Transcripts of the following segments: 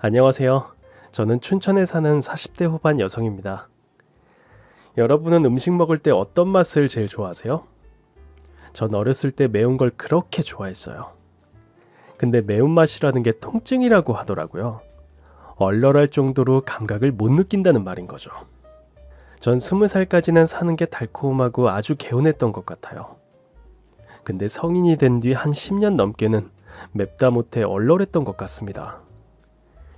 안녕하세요. 저는 춘천에 사는 40대 후반 여성입니다. 여러분은 음식 먹을 때 어떤 맛을 제일 좋아하세요? 전 어렸을 때 매운 걸 그렇게 좋아했어요. 근데 매운맛이라는 게 통증이라고 하더라고요. 얼얼할 정도로 감각을 못 느낀다는 말인 거죠. 전 20살까지는 사는 게 달콤하고 아주 개운했던 것 같아요. 근데 성인이 된 뒤 한 10년 넘게는 맵다 못해 얼얼했던 것 같습니다.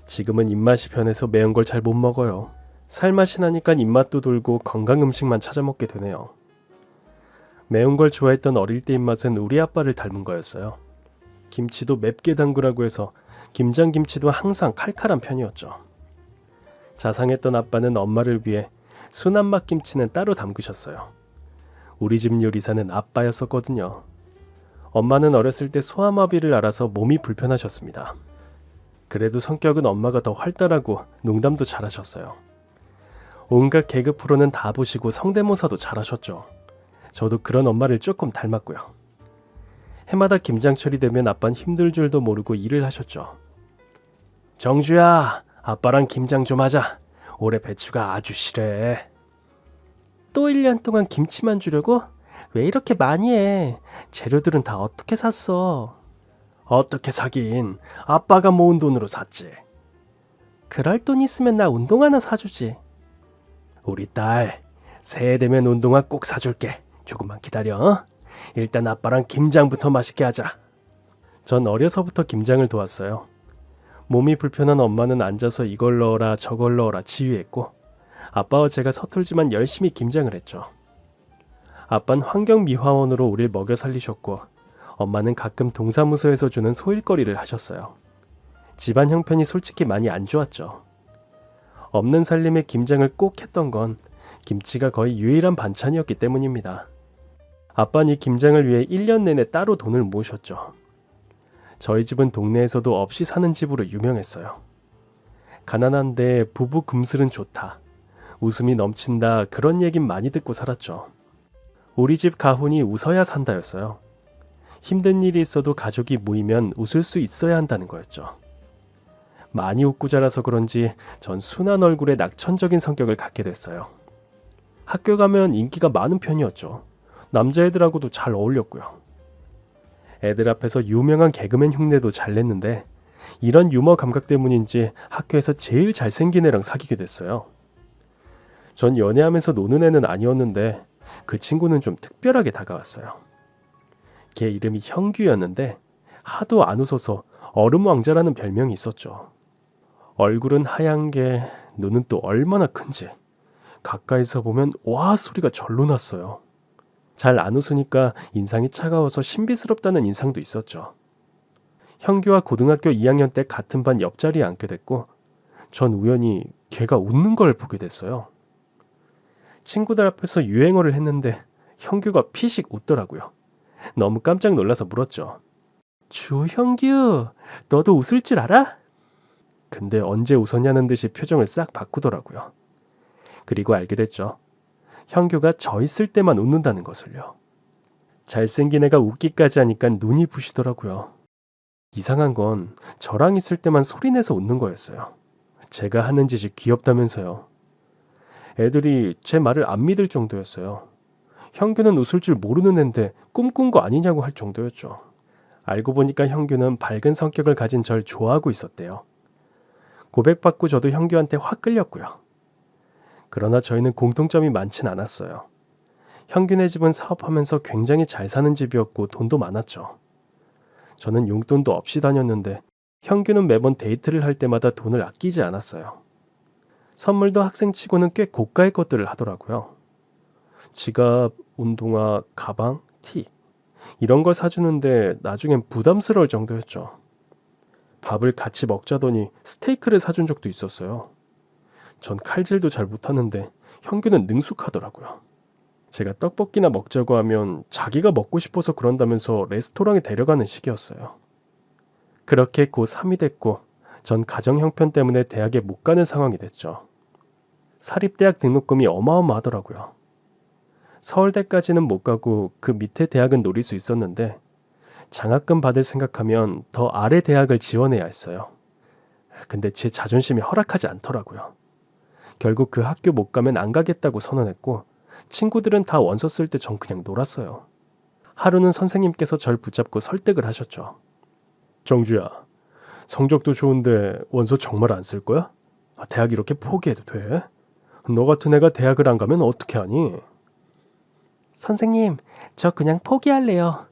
지금은 입맛이 변해서 매운 걸 잘 못 먹어요. 살맛이 나니까 입맛도 돌고 건강 음식만 찾아 먹게 되네요. 매운 걸 좋아했던 어릴 때 입맛은 우리 아빠를 닮은 거였어요. 김치도 맵게 담그라고 해서 김장김치도 항상 칼칼한 편이었죠. 자상했던 아빠는 엄마를 위해 순한 맛 김치는 따로 담그셨어요. 우리 집 요리사는 아빠였었거든요. 엄마는 어렸을 때 소아마비를 앓아서 몸이 불편하셨습니다. 그래도 성격은 엄마가 더 활달하고 농담도 잘하셨어요. 온갖 개그 프로는 다 보시고 성대모사도 잘하셨죠. 저도 그런 엄마를 조금 닮았고요. 해마다 김장철이 되면 아빠는 힘들 줄도 모르고 일을 하셨죠. 정주야, 아빠랑 김장 좀 하자. 올해 배추가 아주 실해. 또 1년 동안 김치만 주려고? 왜 이렇게 많이 해? 재료들은 다 어떻게 샀어? 어떻게 사긴, 아빠가 모은 돈으로 샀지. 그럴 돈 있으면 나 운동화 하나 사주지. 우리 딸, 새해 되면 운동화 꼭 사줄게. 조금만 기다려. 일단 아빠랑 김장부터 맛있게 하자. 전 어려서부터 김장을 도왔어요. 몸이 불편한 엄마는 앉아서 이걸 넣어라 저걸 넣어라 지휘했고, 아빠와 제가 서툴지만 열심히 김장을 했죠. 아빠는 환경미화원으로 우릴 먹여 살리셨고, 엄마는 가끔 동사무소에서 주는 소일거리를 하셨어요. 집안 형편이 솔직히 많이 안 좋았죠. 없는 살림에 김장을 꼭 했던 건 김치가 거의 유일한 반찬이었기 때문입니다. 아빠는 이 김장을 위해 1년 내내 따로 돈을 모으셨죠. 저희 집은 동네에서도 없이 사는 집으로 유명했어요. 가난한데 부부 금슬은 좋다, 웃음이 넘친다, 그런 얘긴 많이 듣고 살았죠. 우리 집 가훈이 웃어야 산다였어요. 힘든 일이 있어도 가족이 모이면 웃을 수 있어야 한다는 거였죠. 많이 웃고 자라서 그런지 전 순한 얼굴에 낙천적인 성격을 갖게 됐어요. 학교 가면 인기가 많은 편이었죠. 남자애들하고도 잘 어울렸고요. 애들 앞에서 유명한 개그맨 흉내도 잘 냈는데, 이런 유머 감각 때문인지 학교에서 제일 잘생긴 애랑 사귀게 됐어요. 전 연애하면서 노는 애는 아니었는데 그 친구는 좀 특별하게 다가왔어요. 걔 이름이 형규였는데 하도 안 웃어서 얼음 왕자라는 별명이 있었죠. 얼굴은 하얀 게 눈은 또 얼마나 큰지 가까이서 보면 와 소리가 절로 났어요. 잘 안 웃으니까 인상이 차가워서 신비스럽다는 인상도 있었죠. 형규와 고등학교 2학년 때 같은 반 옆자리에 앉게 됐고, 전 우연히 걔가 웃는 걸 보게 됐어요. 친구들 앞에서 유행어를 했는데 형규가 피식 웃더라고요. 너무 깜짝 놀라서 물었죠. 주형규, 너도 웃을 줄 알아? 근데 언제 웃었냐는 듯이 표정을 싹 바꾸더라고요. 그리고 알게 됐죠. 형규가 저 있을 때만 웃는다는 것을요. 잘생긴 애가 웃기까지 하니까 눈이 부시더라고요. 이상한 건 저랑 있을 때만 소리내서 웃는 거였어요. 제가 하는 짓이 귀엽다면서요. 애들이 제 말을 안 믿을 정도였어요. 형규는 웃을 줄 모르는 앤데 꿈꾼 거 아니냐고 할 정도였죠. 알고 보니까 형규는 밝은 성격을 가진 절 좋아하고 있었대요. 고백받고 저도 형규한테 확 끌렸고요. 그러나 저희는 공통점이 많진 않았어요. 형규네 집은 사업하면서 굉장히 잘 사는 집이었고 돈도 많았죠. 저는 용돈도 없이 다녔는데 형규는 매번 데이트를 할 때마다 돈을 아끼지 않았어요. 선물도 학생치고는 꽤 고가의 것들을 하더라고요. 지갑, 운동화, 가방, 티 이런 걸 사주는데 나중엔 부담스러울 정도였죠. 밥을 같이 먹자더니 스테이크를 사준 적도 있었어요. 전 칼질도 잘 못하는데 형규는 능숙하더라고요. 제가 떡볶이나 먹자고 하면 자기가 먹고 싶어서 그런다면서 레스토랑에 데려가는 식이었어요. 그렇게 고 3이 됐고 전 가정 형편 때문에 대학에 못 가는 상황이 됐죠. 사립대학 등록금이 어마어마하더라고요. 서울대까지는 못 가고 그 밑에 대학은 노릴 수 있었는데 장학금 받을 생각하면 더 아래 대학을 지원해야 했어요. 근데 제 자존심이 허락하지 않더라고요. 결국 그 학교 못 가면 안 가겠다고 선언했고 친구들은 다 원서 쓸 때 전 그냥 놀았어요. 하루는 선생님께서 절 붙잡고 설득을 하셨죠. 정주야, 성적도 좋은데 원서 정말 안 쓸 거야? 대학 이렇게 포기해도 돼? 너 같은 애가 대학을 안 가면 어떻게 하니? 선생님, 저 그냥 포기할래요.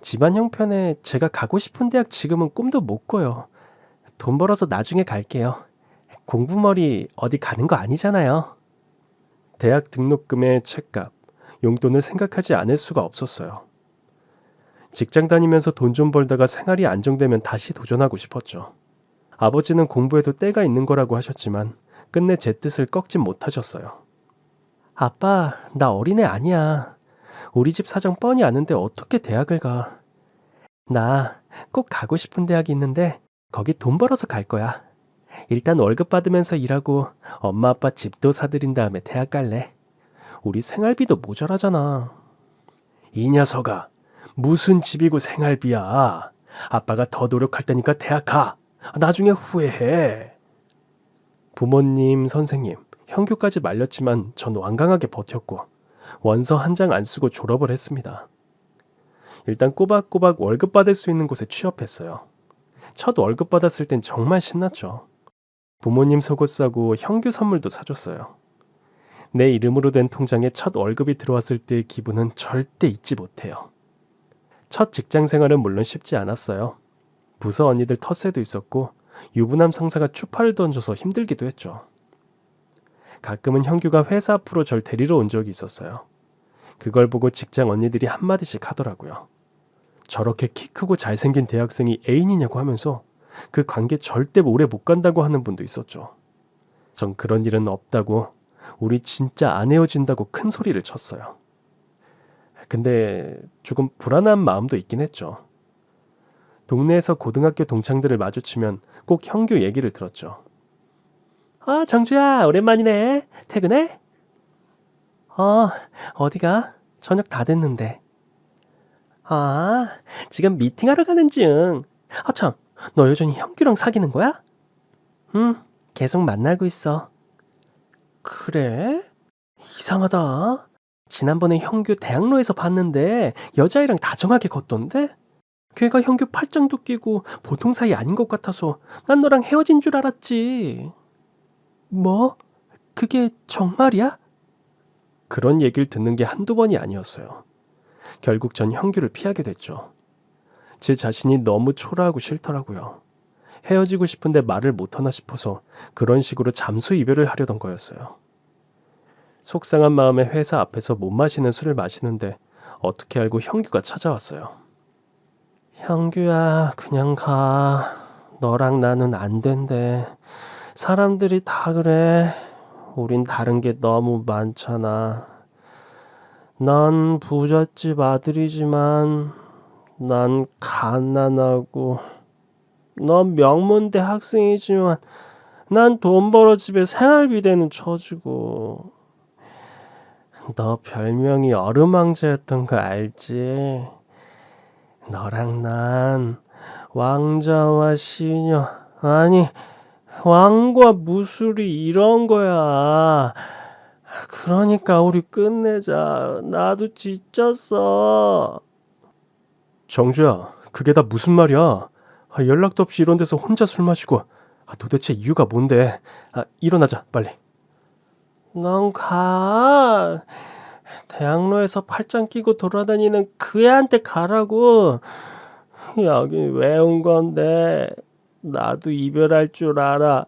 집안 형편에 제가 가고 싶은 대학 지금은 꿈도 못 꿔요. 돈 벌어서 나중에 갈게요. 공부머리 어디 가는 거 아니잖아요. 대학 등록금의 책값, 용돈을 생각하지 않을 수가 없었어요. 직장 다니면서 돈 좀 벌다가 생활이 안정되면 다시 도전하고 싶었죠. 아버지는 공부에도 때가 있는 거라고 하셨지만 끝내 제 뜻을 꺾진 못하셨어요. 아빠, 나 어린애 아니야. 우리 집 사정 뻔히 아는데 어떻게 대학을 가. 나 꼭 가고 싶은 대학이 있는데 거기 돈 벌어서 갈 거야. 일단 월급 받으면서 일하고 엄마 아빠 집도 사들인 다음에 대학 갈래. 우리 생활비도 모자라잖아. 이 녀석아, 무슨 집이고 생활비야. 아빠가 더 노력할 테니까 대학 가. 나중에 후회해. 부모님, 선생님, 형규까지 말렸지만 전 완강하게 버텼고 원서 한 장 안 쓰고 졸업을 했습니다. 일단 꼬박꼬박 월급 받을 수 있는 곳에 취업했어요. 첫 월급 받았을 땐 정말 신났죠. 부모님 속옷 사고 형규 선물도 사줬어요. 내 이름으로 된 통장에 첫 월급이 들어왔을 때의 기분은 절대 잊지 못해요. 첫 직장 생활은 물론 쉽지 않았어요. 부서 언니들 텃세도 있었고 유부남 상사가 추파를 던져서 힘들기도 했죠. 가끔은 형규가 회사 앞으로 절 데리러 온 적이 있었어요. 그걸 보고 직장 언니들이 한마디씩 하더라고요. 저렇게 키 크고 잘생긴 대학생이 애인이냐고 하면서 그 관계 절대 오래 못 간다고 하는 분도 있었죠. 전 그런 일은 없다고, 우리 진짜 안 헤어진다고 큰 소리를 쳤어요. 근데 조금 불안한 마음도 있긴 했죠. 동네에서 고등학교 동창들을 마주치면 꼭 형규 얘기를 들었죠. 아, 정주야, 오랜만이네. 퇴근해? 어디가? 저녁 다 됐는데. 아, 지금 미팅하러 가는 중. 참, 너 여전히 형규랑 사귀는 거야? 응, 계속 만나고 있어. 그래? 이상하다. 지난번에 형규 대학로에서 봤는데 여자애랑 다정하게 걷던데? 걔가 형규 팔짱도 끼고 보통 사이 아닌 것 같아서 난 너랑 헤어진 줄 알았지. 뭐? 그게 정말이야? 그런 얘기를 듣는 게 한두 번이 아니었어요. 결국 전 형규를 피하게 됐죠. 제 자신이 너무 초라하고 싫더라고요. 헤어지고 싶은데 말을 못하나 싶어서 그런 식으로 잠수 이별을 하려던 거였어요. 속상한 마음에 회사 앞에서 못 마시는 술을 마시는데 어떻게 알고 형규가 찾아왔어요. 형규야, 그냥 가. 너랑 나는 안 된대. 사람들이 다 그래. 우린 다른 게 너무 많잖아. 난 부잣집 아들이지만 난 가난하고, 넌 명문대 학생이지만 난 돈 벌어 집에 생활비 되는 처지고. 너 별명이 얼음왕자였던 거 알지? 너랑 난 왕자와 시녀, 아니 왕과 무술이 이런 거야. 그러니까 우리 끝내자. 나도 지쳤어. 정주야, 그게 다 무슨 말이야? 연락도 없이 이런 데서 혼자 술 마시고. 도대체 이유가 뭔데? 일어나자, 빨리. 넌 가. 대학로에서 팔짱 끼고 돌아다니는 그 애한테 가라고. 여긴 왜 온 건데? 나도 이별할 줄 알아.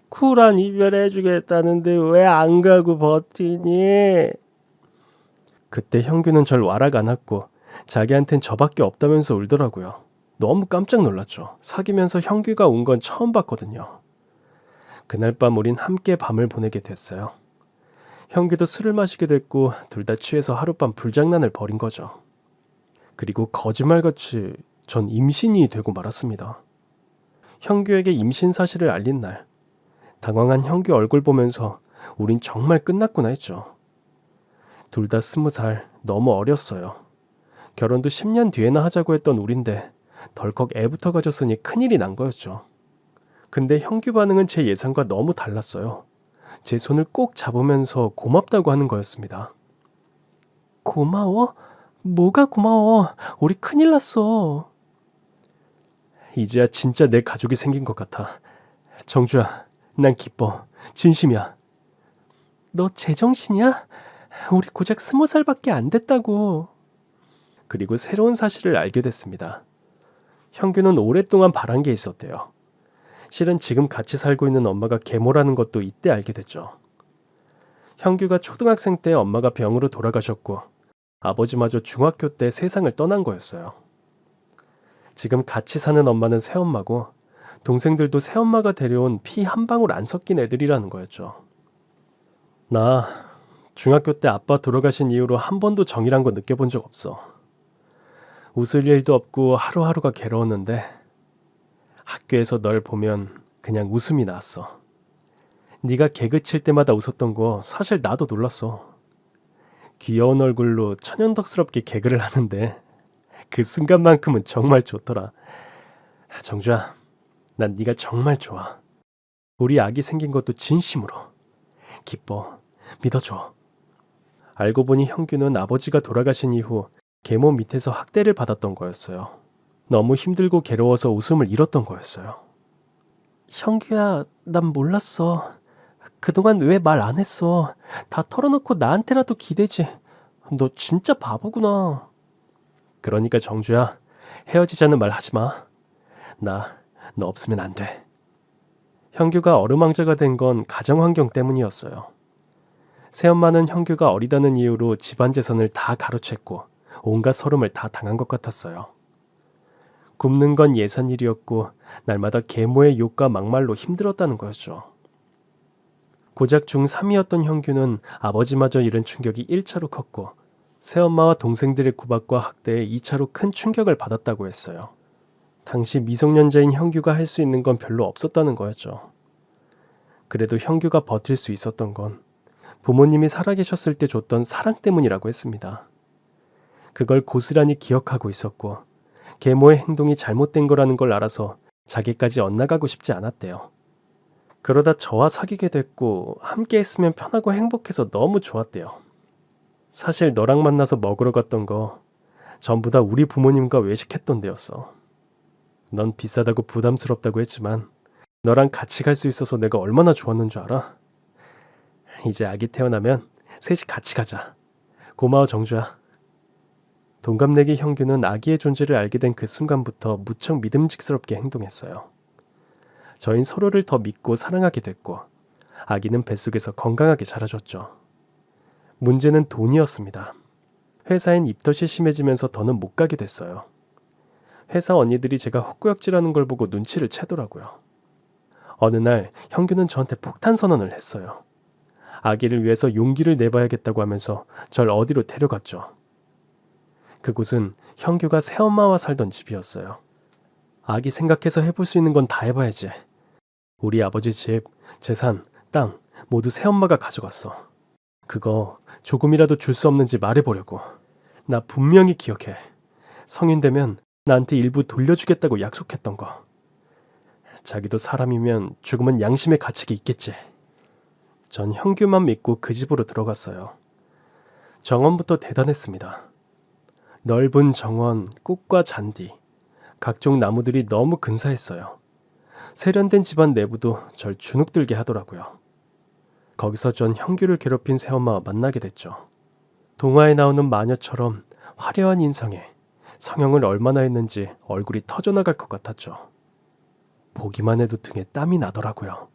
쿨한 이별해주겠다는데 왜 안 가고 버티니? 그때 형규는 절 와락 안았고 자기한텐 저밖에 없다면서 울더라고요. 너무 깜짝 놀랐죠. 사귀면서 형규가 운 건 처음 봤거든요. 그날 밤 우린 함께 밤을 보내게 됐어요. 형규도 술을 마시게 됐고 둘 다 취해서 하룻밤 불장난을 벌인 거죠. 그리고 거짓말같이 전 임신이 되고 말았습니다. 형규에게 임신 사실을 알린 날, 당황한 형규 얼굴 보면서 우린 정말 끝났구나 했죠. 둘 다 20살, 너무 어렸어요. 결혼도 10년 뒤에나 하자고 했던 우린데 덜컥 애부터 가졌으니 큰일이 난 거였죠. 근데 형규 반응은 제 예상과 너무 달랐어요. 제 손을 꼭 잡으면서 고맙다고 하는 거였습니다. 고마워? 뭐가 고마워? 우리 큰일 났어. 이제야 진짜 내 가족이 생긴 것 같아. 정주야, 난 기뻐. 진심이야. 너 제정신이야? 우리 고작 20살밖에 안 됐다고. 그리고 새로운 사실을 알게 됐습니다. 형규는 오랫동안 바란 게 있었대요. 실은 지금 같이 살고 있는 엄마가 계모라는 것도 이때 알게 됐죠. 형규가 초등학생 때 엄마가 병으로 돌아가셨고 아버지마저 중학교 때 세상을 떠난 거였어요. 지금 같이 사는 엄마는 새엄마고 동생들도 새엄마가 데려온 피 한 방울 안 섞인 애들이라는 거였죠. 나 중학교 때 아빠 돌아가신 이후로 한 번도 정이란 거 느껴본 적 없어. 웃을 일도 없고 하루하루가 괴로웠는데 학교에서 널 보면 그냥 웃음이 났어. 네가 개그 칠 때마다 웃었던 거 사실 나도 놀랐어. 귀여운 얼굴로 천연덕스럽게 개그를 하는데 그 순간만큼은 정말 좋더라. 정주야, 난 네가 정말 좋아. 우리 아기 생긴 것도 진심으로. 기뻐. 믿어줘. 알고 보니 형규는 아버지가 돌아가신 이후 계모 밑에서 학대를 받았던 거였어요. 너무 힘들고 괴로워서 웃음을 잃었던 거였어요. 형규야, 난 몰랐어. 그동안 왜 말 안 했어? 다 털어놓고 나한테라도 기대지. 너 진짜 바보구나. 그러니까 정주야, 헤어지자는 말 하지 마. 나 너 없으면 안 돼. 형규가 어루망자가 된 건 가정 환경 때문이었어요. 새엄마는 형규가 어리다는 이유로 집안 재산을 다 가로챘고 온갖 서름을 다 당한 것 같았어요. 굶는 건 예산일이었고 날마다 계모의 욕과 막말로 힘들었다는 거였죠. 고작 중3이었던 형규는 아버지마저 잃은 충격이 1차로 컸고 새엄마와 동생들의 구박과 학대에 2차로 큰 충격을 받았다고 했어요. 당시 미성년자인 형규가 할 수 있는 건 별로 없었다는 거였죠. 그래도 형규가 버틸 수 있었던 건 부모님이 살아계셨을 때 줬던 사랑 때문이라고 했습니다. 그걸 고스란히 기억하고 있었고 계모의 행동이 잘못된 거라는 걸 알아서 자기까지 엇나가고 싶지 않았대요. 그러다 저와 사귀게 됐고 함께 했으면 편하고 행복해서 너무 좋았대요. 사실 너랑 만나서 먹으러 갔던 거 전부 다 우리 부모님과 외식했던 데였어. 넌 비싸다고 부담스럽다고 했지만 너랑 같이 갈 수 있어서 내가 얼마나 좋았는 줄 알아? 이제 아기 태어나면 셋이 같이 가자. 고마워 정주야. 동갑내기 형규는 아기의 존재를 알게 된 그 순간부터 무척 믿음직스럽게 행동했어요. 저흰 서로를 더 믿고 사랑하게 됐고 아기는 뱃속에서 건강하게 자라줬죠. 문제는 돈이었습니다. 회사엔 입덧이 심해지면서 더는 못 가게 됐어요. 회사 언니들이 제가 헛구역질하는 걸 보고 눈치를 채더라고요. 어느 날 형규는 저한테 폭탄 선언을 했어요. 아기를 위해서 용기를 내봐야겠다고 하면서 절 어디로 데려갔죠. 그곳은 형규가 새엄마와 살던 집이었어요. 아기 생각해서 해볼 수 있는 건 다 해봐야지. 우리 아버지 집, 재산, 땅 모두 새엄마가 가져갔어. 그거 조금이라도 줄 수 없는지 말해보려고. 나 분명히 기억해. 성인 되면 나한테 일부 돌려주겠다고 약속했던 거. 자기도 사람이면 죽으면 양심의 가책이 있겠지. 전 형규만 믿고 그 집으로 들어갔어요. 정원부터 대단했습니다. 넓은 정원, 꽃과 잔디, 각종 나무들이 너무 근사했어요. 세련된 집안 내부도 절 주눅들게 하더라고요. 거기서 전 형규를 괴롭힌 새엄마와 만나게 됐죠. 동화에 나오는 마녀처럼 화려한 인상에 성형을 얼마나 했는지 얼굴이 터져나갈 것 같았죠. 보기만 해도 등에 땀이 나더라고요.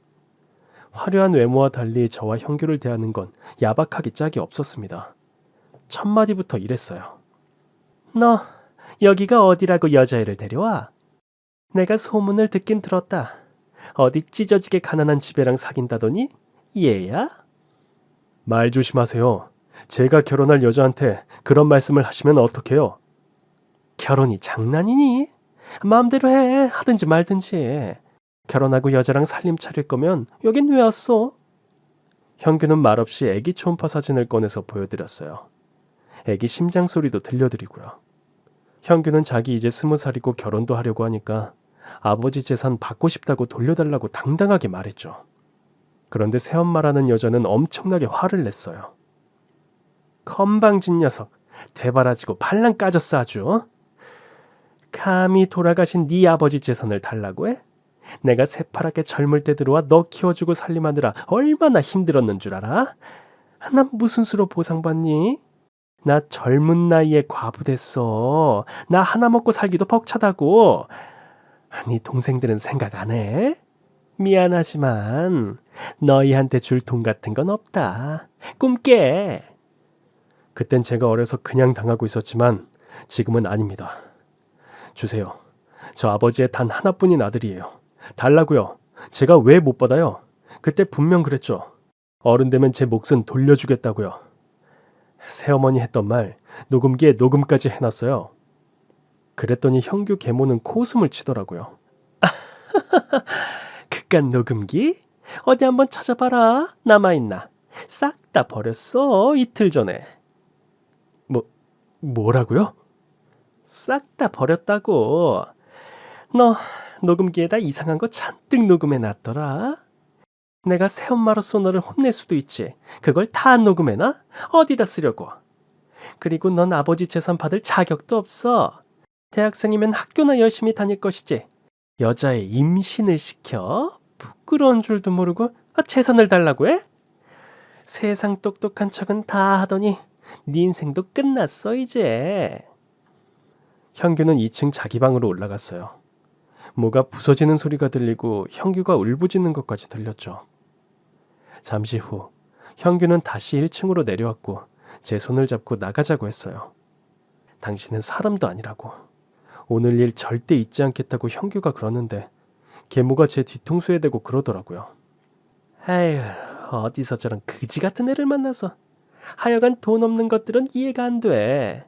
화려한 외모와 달리 저와 형규를 대하는 건 야박하기 짝이 없었습니다. 첫 마디부터 이랬어요. 너 여기가 어디라고 여자애를 데려와? 내가 소문을 듣긴 들었다. 어디 찢어지게 가난한 집애랑 사귄다더니 얘야? 말 조심하세요. 제가 결혼할 여자한테 그런 말씀을 하시면 어떡해요? 결혼이 장난이니? 마음대로 해. 하든지 말든지. 결혼하고 여자랑 살림 차릴 거면 여긴 왜 왔어? 형규는 말없이 애기 초음파 사진을 꺼내서 보여드렸어요. 애기 심장 소리도 들려드리고요. 형규는 자기 이제 20살이고 결혼도 하려고 하니까 아버지 재산 받고 싶다고 돌려달라고 당당하게 말했죠. 그런데 새엄마라는 여자는 엄청나게 화를 냈어요. 건방진 녀석, 대바라지고 발랑 까졌어 아주. 어? 감히 돌아가신 네 아버지 재산을 달라고 해? 내가 새파랗게 젊을 때 들어와 너 키워주고 살림하느라 얼마나 힘들었는 줄 알아? 난 무슨 수로 보상받니? 나 젊은 나이에 과부 됐어. 나 하나 먹고 살기도 벅차다고. 네 동생들은 생각 안 해? 미안하지만 너희한테 줄 돈 같은 건 없다. 꿈 깨. 그땐 제가 어려서 그냥 당하고 있었지만 지금은 아닙니다. 주세요. 저 아버지의 단 하나뿐인 아들이에요. 달라고요. 제가 왜 못 받아요? 그때 분명 그랬죠. 어른 되면 제 몫은 돌려주겠다고요. 새어머니 했던 말 녹음기에 녹음까지 해놨어요. 그랬더니 형규 계모는 코웃음을 치더라고요. 그깟 녹음기? 어디 한번 찾아봐라. 남아있나? 싹 다 버렸어. 이틀 전에. 뭐라고요? 싹 다 버렸다고. 너 녹음기에다 이상한 거 잔뜩 녹음해놨더라. 내가 새엄마로서 너를 혼낼 수도 있지. 그걸 다 녹음해놔? 어디다 쓰려고? 그리고 넌 아버지 재산 받을 자격도 없어. 대학생이면 학교나 열심히 다닐 것이지. 여자의 임신을 시켜? 부끄러운 줄도 모르고 재산을 달라고 해? 세상 똑똑한 척은 다 하더니 네 인생도 끝났어 이제. 형규는 2층 자기 방으로 올라갔어요. 뭐가 부서지는 소리가 들리고 형규가 울부짖는 것까지 들렸죠. 잠시 후 형규는 다시 1층으로 내려왔고 제 손을 잡고 나가자고 했어요. 당신은 사람도 아니라고. 오늘 일 절대 잊지 않겠다고 형규가 그러는데 계모가 제 뒤통수에 대고 그러더라고요. 에휴, 어디서 저런 그지 같은 애를 만나서. 하여간 돈 없는 것들은 이해가 안 돼.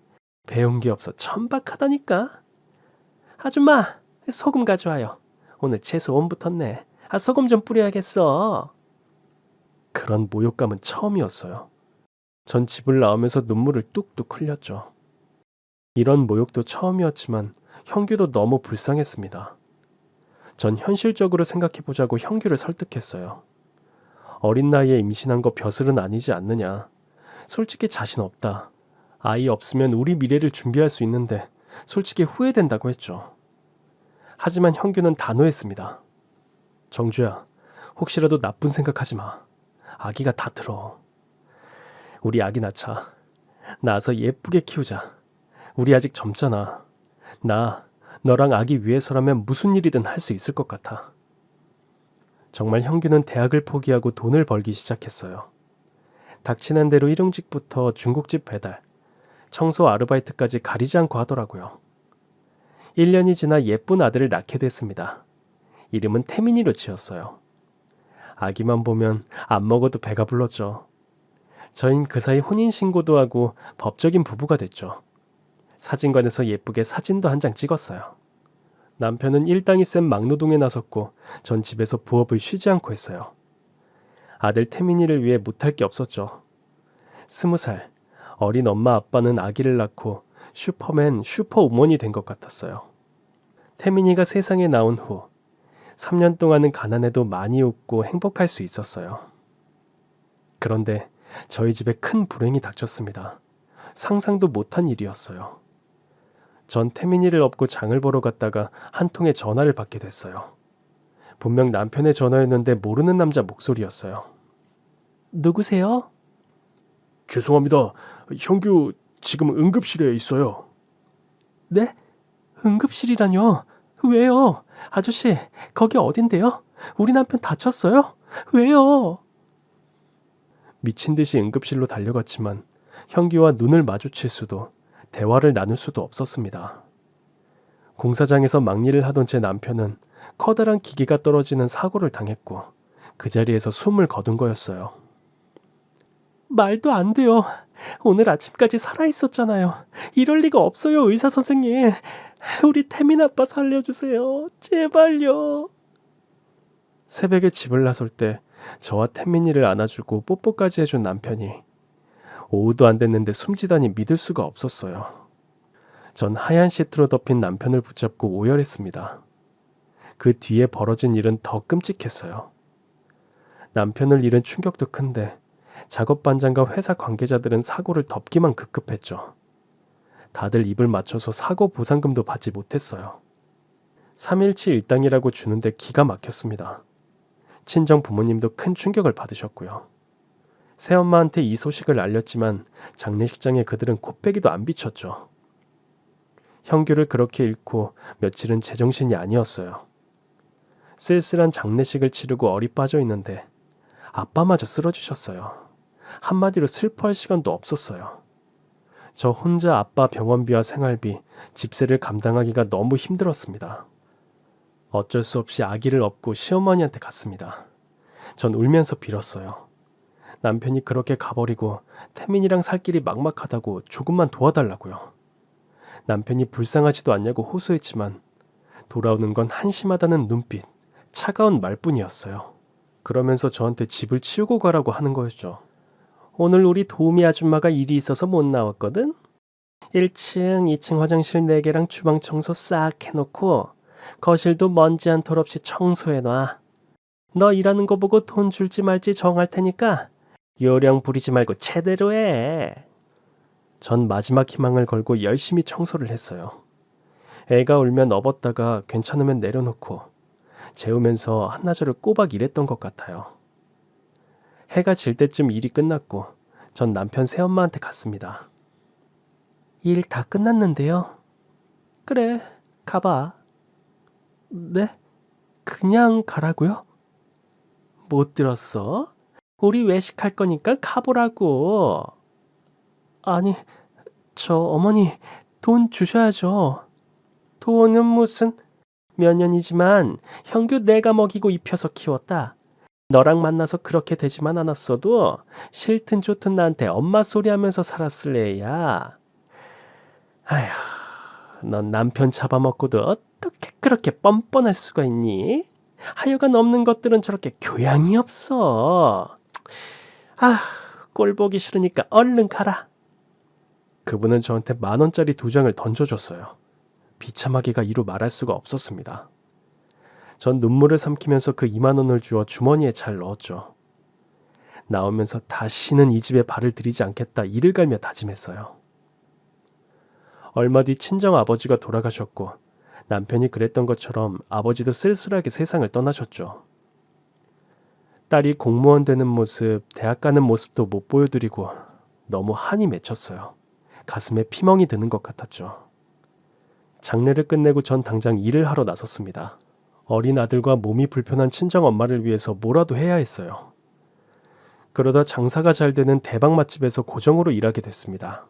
배운 게 없어 천박하다니까. 아줌마, 소금 가져와요. 오늘 채소 온 붙었네. 소금 좀 뿌려야겠어. 그런 모욕감은 처음이었어요. 전 집을 나오면서 눈물을 뚝뚝 흘렸죠. 이런 모욕도 처음이었지만 형규도 너무 불쌍했습니다. 전 현실적으로 생각해보자고 형규를 설득했어요. 어린 나이에 임신한 거 벼슬은 아니지 않느냐. 솔직히 자신 없다. 아이 없으면 우리 미래를 준비할 수 있는데 솔직히 후회된다고 했죠. 하지만 형규는 단호했습니다. 정주야, 혹시라도 나쁜 생각하지 마. 아기가 다 들어. 우리 아기 낳자. 낳아서 예쁘게 키우자. 우리 아직 젊잖아. 나 너랑 아기 위해서라면 무슨 일이든 할 수 있을 것 같아. 정말 형규는 대학을 포기하고 돈을 벌기 시작했어요. 닥치는 대로 일용직부터 중국집 배달, 청소 아르바이트까지 가리지 않고 하더라고요. 1년이 지나 예쁜 아들을 낳게 됐습니다. 이름은 태민이로 지었어요. 아기만 보면 안 먹어도 배가 불렀죠. 저흰 그 사이 혼인신고도 하고 법적인 부부가 됐죠. 사진관에서 예쁘게 사진도 한 장 찍었어요. 남편은 일당이 센 막노동에 나섰고 전 집에서 부업을 쉬지 않고 했어요. 아들 태민이를 위해 못할 게 없었죠. 20살, 어린 엄마 아빠는 아기를 낳고 슈퍼맨, 슈퍼우먼이 된 것 같았어요. 태민이가 세상에 나온 후 3년 동안은 가난해도 많이 웃고 행복할 수 있었어요. 그런데 저희 집에 큰 불행이 닥쳤습니다. 상상도 못한 일이었어요. 전 태민이를 업고 장을 보러 갔다가 한 통의 전화를 받게 됐어요. 분명 남편의 전화였는데 모르는 남자 목소리였어요. 누구세요? 죄송합니다. 형규 지금 응급실에 있어요. 네? 응급실이라뇨? 왜요? 아저씨, 거기 어딘데요? 우리 남편 다쳤어요? 왜요? 미친 듯이 응급실로 달려갔지만 형규와 눈을 마주칠 수도 대화를 나눌 수도 없었습니다. 공사장에서 막일을 하던 제 남편은 커다란 기계가 떨어지는 사고를 당했고 그 자리에서 숨을 거둔 거였어요. 말도 안 돼요. 오늘 아침까지 살아있었잖아요. 이럴 리가 없어요, 의사 선생님. 우리 태민 아빠 살려주세요. 제발요. 새벽에 집을 나설 때 저와 태민이를 안아주고 뽀뽀까지 해준 남편이 오후도 안 됐는데 숨지다니 믿을 수가 없었어요. 전 하얀 시트로 덮인 남편을 붙잡고 오열했습니다. 그 뒤에 벌어진 일은 더 끔찍했어요. 남편을 잃은 충격도 큰데 작업 반장과 회사 관계자들은 사고를 덮기만 급급했죠. 다들 입을 맞춰서 사고 보상금도 받지 못했어요. 3일치 일당이라고 주는데 기가 막혔습니다. 친정 부모님도 큰 충격을 받으셨고요. 새엄마한테 이 소식을 알렸지만 장례식장에 그들은 코빼기도 안 비췄죠. 형규를 그렇게 잃고 며칠은 제정신이 아니었어요. 쓸쓸한 장례식을 치르고 어리 빠져 있는데 아빠마저 쓰러지셨어요. 한마디로 슬퍼할 시간도 없었어요. 저 혼자 아빠 병원비와 생활비, 집세를 감당하기가 너무 힘들었습니다. 어쩔 수 없이 아기를 업고 시어머니한테 갔습니다. 전 울면서 빌었어요. 남편이 그렇게 가버리고 태민이랑 살 길이 막막하다고 조금만 도와달라고요. 남편이 불쌍하지도 않냐고 호소했지만 돌아오는 건 한심하다는 눈빛, 차가운 말뿐이었어요. 그러면서 저한테 집을 치우고 가라고 하는 거였죠. 오늘 우리 도우미 아줌마가 일이 있어서 못 나왔거든? 1층, 2층 화장실 4개랑 주방 청소 싹 해놓고 거실도 먼지 한 톨 없이 청소해놔. 너 일하는 거 보고 돈 줄지 말지 정할 테니까 요령 부리지 말고 제대로 해. 전 마지막 희망을 걸고 열심히 청소를 했어요. 애가 울면 업었다가 괜찮으면 내려놓고 재우면서 한나절을 꼬박 일했던 것 같아요. 해가 질 때쯤 일이 끝났고 전 남편 새엄마한테 갔습니다. 일 다 끝났는데요. 그래, 가봐. 네? 그냥 가라고요? 못 들었어? 우리 외식할 거니까 가보라고. 아니, 저 어머니 돈 주셔야죠. 돈은 무슨... 몇 년이지만 형규 내가 먹이고 입혀서 키웠다. 너랑 만나서 그렇게 되지만 않았어도 싫든 좋든 나한테 엄마 소리 하면서 살았을 애야. 아휴, 넌 남편 잡아먹고도 어떻게 그렇게 뻔뻔할 수가 있니? 하여간 없는 것들은 저렇게 교양이 없어. 아, 꼴 보기 싫으니까 얼른 가라. 그분은 저한테 10,000원짜리 2장을 던져줬어요. 비참하기가 이루 말할 수가 없었습니다. 전 눈물을 삼키면서 그 20,000원을 주워 주머니에 잘 넣었죠. 나오면서 다시는 이 집에 발을 들이지 않겠다 이를 갈며 다짐했어요. 얼마 뒤 친정 아버지가 돌아가셨고 남편이 그랬던 것처럼 아버지도 쓸쓸하게 세상을 떠나셨죠. 딸이 공무원 되는 모습, 대학 가는 모습도 못 보여드리고 너무 한이 맺혔어요. 가슴에 피멍이 드는 것 같았죠. 장례를 끝내고 전 당장 일을 하러 나섰습니다. 어린 아들과 몸이 불편한 친정 엄마를 위해서 뭐라도 해야 했어요. 그러다 장사가 잘 되는 대박 맛집에서 고정으로 일하게 됐습니다.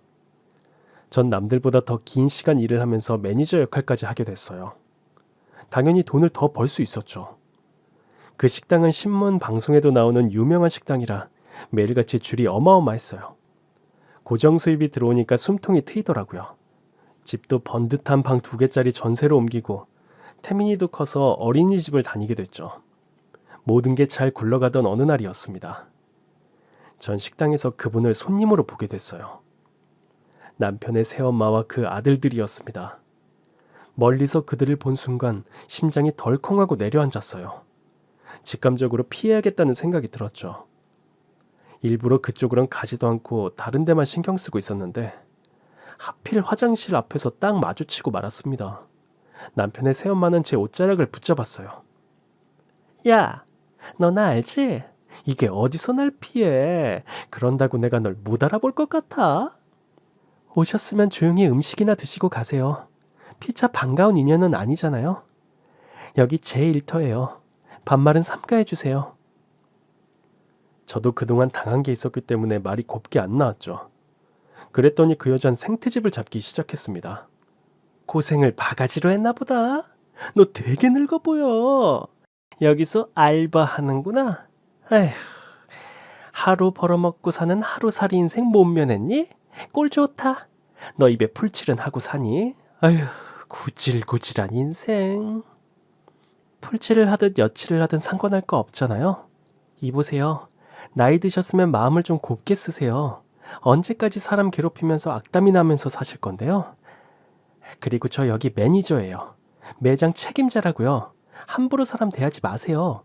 전 남들보다 더 긴 시간 일을 하면서 매니저 역할까지 하게 됐어요. 당연히 돈을 더 벌 수 있었죠. 그 식당은 신문 방송에도 나오는 유명한 식당이라 매일같이 줄이 어마어마했어요. 고정 수입이 들어오니까 숨통이 트이더라고요. 집도 번듯한 방 2개짜리 전세로 옮기고 태민이도 커서 어린이집을 다니게 됐죠. 모든 게 잘 굴러가던 어느 날이었습니다. 전 식당에서 그분을 손님으로 보게 됐어요. 남편의 새엄마와 그 아들들이었습니다. 멀리서 그들을 본 순간 심장이 덜컹하고 내려앉았어요. 직감적으로 피해야겠다는 생각이 들었죠. 일부러 그쪽으론 가지도 않고 다른 데만 신경 쓰고 있었는데 하필 화장실 앞에서 딱 마주치고 말았습니다. 남편의 새엄마는 제 옷자락을 붙잡았어요. 야, 너 나 알지? 이게 어디서 날 피해? 그런다고 내가 널 못 알아볼 것 같아? 오셨으면 조용히 음식이나 드시고 가세요. 피차 반가운 인연은 아니잖아요. 여기 제 일터예요. 반말은 삼가해 주세요. 저도 그동안 당한 게 있었기 때문에 말이 곱게 안 나왔죠. 그랬더니 그 여잔 생트집을 잡기 시작했습니다. 고생을 바가지로 했나 보다. 너 되게 늙어 보여. 여기서 알바하는구나. 에휴, 하루 벌어먹고 사는 하루살이 인생 못 면했니? 꼴 좋다. 너 입에 풀칠은 하고 사니? 아휴, 구질구질한 인생. 풀칠을 하든 여칠을 하든 상관할 거 없잖아요. 이보세요. 나이 드셨으면 마음을 좀 곱게 쓰세요. 언제까지 사람 괴롭히면서 악담이 나면서 사실 건데요. 그리고 저 여기 매니저예요. 매장 책임자라고요. 함부로 사람 대하지 마세요.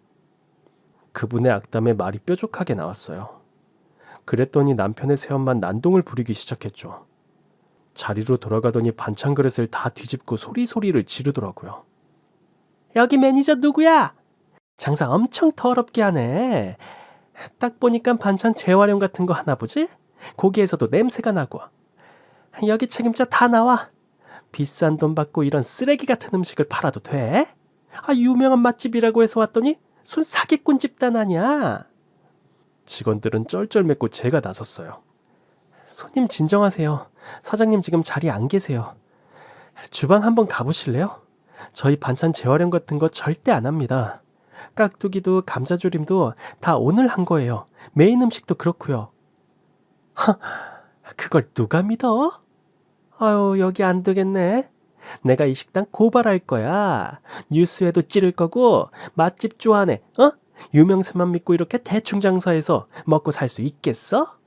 그분의 악담에 말이 뾰족하게 나왔어요. 그랬더니 남편의 새엄만 난동을 부리기 시작했죠. 자리로 돌아가더니 반찬 그릇을 다 뒤집고 소리소리를 지르더라고요. 여기 매니저 누구야? 장사 엄청 더럽게 하네. 딱 보니까 반찬 재활용 같은 거 하나 보지? 고기에서도 냄새가 나고. 여기 책임자 다 나와. 비싼 돈 받고 이런 쓰레기 같은 음식을 팔아도 돼? 유명한 맛집이라고 해서 왔더니 순 사기꾼 집단 아니야. 직원들은 쩔쩔맸고 제가 나섰어요. 손님 진정하세요. 사장님 지금 자리에 안 계세요. 주방 한번 가보실래요? 저희 반찬 재활용 같은 거 절대 안 합니다. 깍두기도 감자조림도 다 오늘 한 거예요. 메인 음식도 그렇고요. 그걸 누가 믿어? 여기 안 되겠네. 내가 이 식당 고발할 거야. 뉴스에도 찌를 거고 맛집 좋아하네. 유명세만 믿고 이렇게 대충 장사해서 먹고 살 수 있겠어?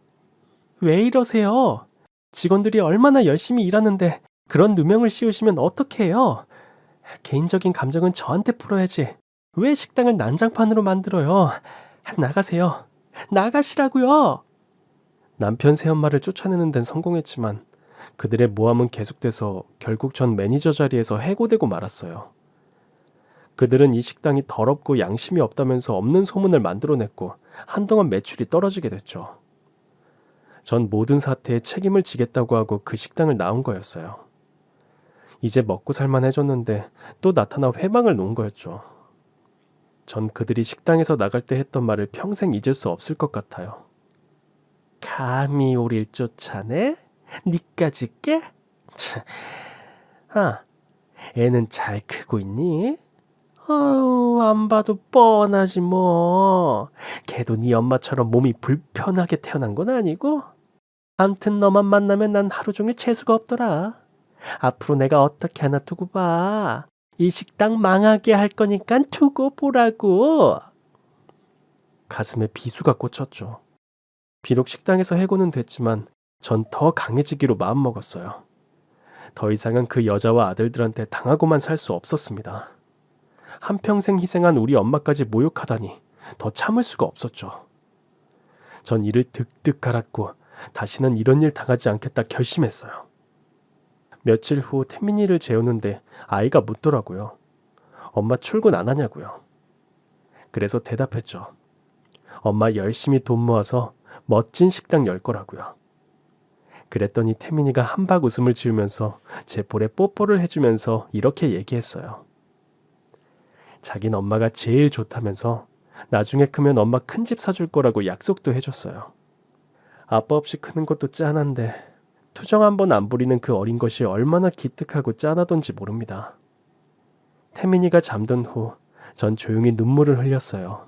왜 이러세요? 직원들이 얼마나 열심히 일하는데 그런 누명을 씌우시면 어떡해요? 개인적인 감정은 저한테 풀어야지. 왜 식당을 난장판으로 만들어요? 나가세요. 나가시라고요. 남편 새엄마를 쫓아내는 데는 성공했지만 그들의 모함은 계속돼서 결국 전 매니저 자리에서 해고되고 말았어요. 그들은 이 식당이 더럽고 양심이 없다면서 없는 소문을 만들어냈고 한동안 매출이 떨어지게 됐죠. 전 모든 사태에 책임을 지겠다고 하고 그 식당을 나온 거였어요. 이제 먹고 살만해졌는데 또 나타나 회망을 놓은 거였죠. 전 그들이 식당에서 나갈 때 했던 말을 평생 잊을 수 없을 것 같아요. 감히 우릴 쫓아내? 니까지 깨? 애는 잘 크고 있니? 안 봐도 뻔하지 뭐. 걔도 네 엄마처럼 몸이 불편하게 태어난 건 아니고. 암튼 너만 만나면 난 하루 종일 재수가 없더라. 앞으로 내가 어떻게 하나 두고 봐. 이 식당 망하게 할 거니까 두고 보라고. 가슴에 비수가 꽂혔죠. 비록 식당에서 해고는 됐지만 전 더 강해지기로 마음먹었어요. 더 이상은 그 여자와 아들들한테 당하고만 살 수 없었습니다. 한평생 희생한 우리 엄마까지 모욕하다니 더 참을 수가 없었죠. 전 이를 득득 갈았고 다시는 이런 일 당하지 않겠다 결심했어요. 며칠 후 태민이를 재우는데 아이가 묻더라고요. 엄마 출근 안 하냐고요. 그래서 대답했죠. 엄마 열심히 돈 모아서 멋진 식당 열 거라고요. 그랬더니 태민이가 한박 웃음을 지으면서 제 볼에 뽀뽀를 해주면서 이렇게 얘기했어요. 자긴 엄마가 제일 좋다면서 나중에 크면 엄마 큰 집 사줄 거라고 약속도 해줬어요. 아빠 없이 크는 것도 짠한데 투정 한번 안 부리는 그 어린 것이 얼마나 기특하고 짠하던지 모릅니다. 태민이가 잠든 후 전 조용히 눈물을 흘렸어요.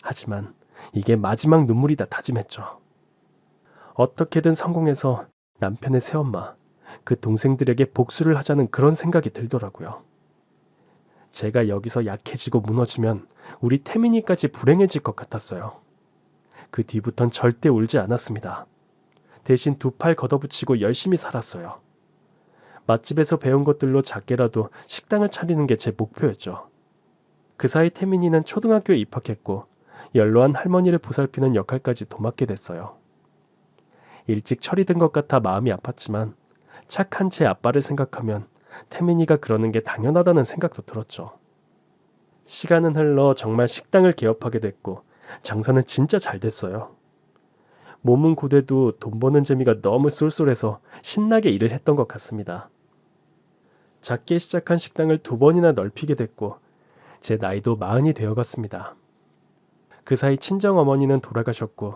하지만 이게 마지막 눈물이다 다짐했죠. 어떻게든 성공해서 남편의 새엄마, 그 동생들에게 복수를 하자는 그런 생각이 들더라고요. 제가 여기서 약해지고 무너지면 우리 태민이까지 불행해질 것 같았어요. 그 뒤부턴 절대 울지 않았습니다. 대신 두 팔 걷어붙이고 열심히 살았어요. 맛집에서 배운 것들로 작게라도 식당을 차리는 게 제 목표였죠. 그 사이 태민이는 초등학교에 입학했고 연로한 할머니를 보살피는 역할까지 도맡게 됐어요. 일찍 철이 든 것 같아 마음이 아팠지만 착한 제 아빠를 생각하면 태민이가 그러는 게 당연하다는 생각도 들었죠. 시간은 흘러 정말 식당을 개업하게 됐고 장사는 진짜 잘 됐어요. 몸은 고돼도 돈 버는 재미가 너무 쏠쏠해서 신나게 일을 했던 것 같습니다. 작게 시작한 식당을 2번이나 넓히게 됐고 제 나이도 40이 되어갔습니다. 그 사이 친정어머니는 돌아가셨고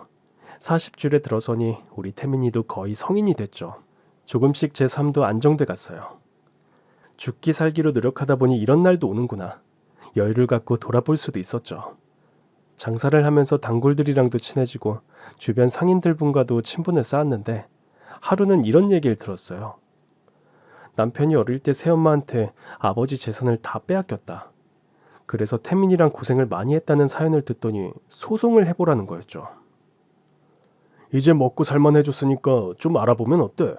40줄에 들어서니 우리 태민이도 거의 성인이 됐죠. 조금씩 제 삶도 안정돼 갔어요. 죽기 살기로 노력하다 보니 이런 날도 오는구나. 여유를 갖고 돌아볼 수도 있었죠. 장사를 하면서 단골들이랑도 친해지고 주변 상인들분과도 친분을 쌓았는데 하루는 이런 얘기를 들었어요. 남편이 어릴 때 새엄마한테 아버지 재산을 다 빼앗겼다. 그래서 태민이랑 고생을 많이 했다는 사연을 듣더니 소송을 해보라는 거였죠. 이제 먹고 살만해졌으니까 좀 알아보면 어때?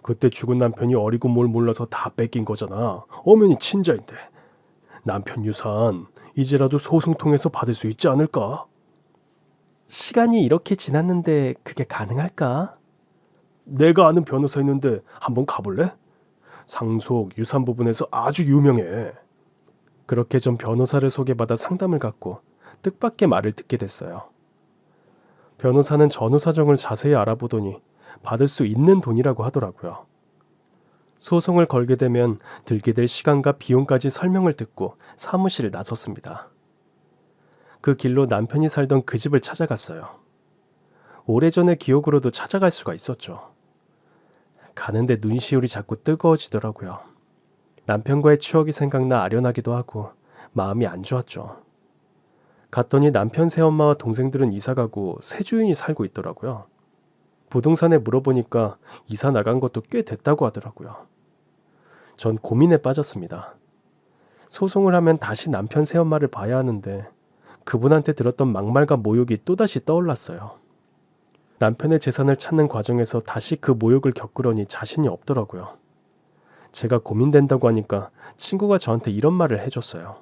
그때 죽은 남편이 어리고 뭘 몰라서 다 뺏긴 거잖아. 엄연히 친자인데. 남편 유산 이제라도 소송 통해서 받을 수 있지 않을까? 시간이 이렇게 지났는데 그게 가능할까? 내가 아는 변호사 있는데 한번 가볼래? 상속, 유산 부분에서 아주 유명해. 그렇게 전 변호사를 소개받아 상담을 갖고 뜻밖의 말을 듣게 됐어요. 변호사는 전후 사정을 자세히 알아보더니 받을 수 있는 돈이라고 하더라고요. 소송을 걸게 되면 들게 될 시간과 비용까지 설명을 듣고 사무실을 나섰습니다. 그 길로 남편이 살던 그 집을 찾아갔어요. 오래전의 기억으로도 찾아갈 수가 있었죠. 가는데 눈시울이 자꾸 뜨거워지더라고요. 남편과의 추억이 생각나 아련하기도 하고 마음이 안 좋았죠. 갔더니 남편 새엄마와 동생들은 이사가고 새 주인이 살고 있더라고요. 부동산에 물어보니까 이사 나간 것도 꽤 됐다고 하더라고요. 전 고민에 빠졌습니다. 소송을 하면 다시 남편 새엄마를 봐야 하는데 그분한테 들었던 막말과 모욕이 또다시 떠올랐어요. 남편의 재산을 찾는 과정에서 다시 그 모욕을 겪으려니 자신이 없더라고요. 제가 고민된다고 하니까 친구가 저한테 이런 말을 해줬어요.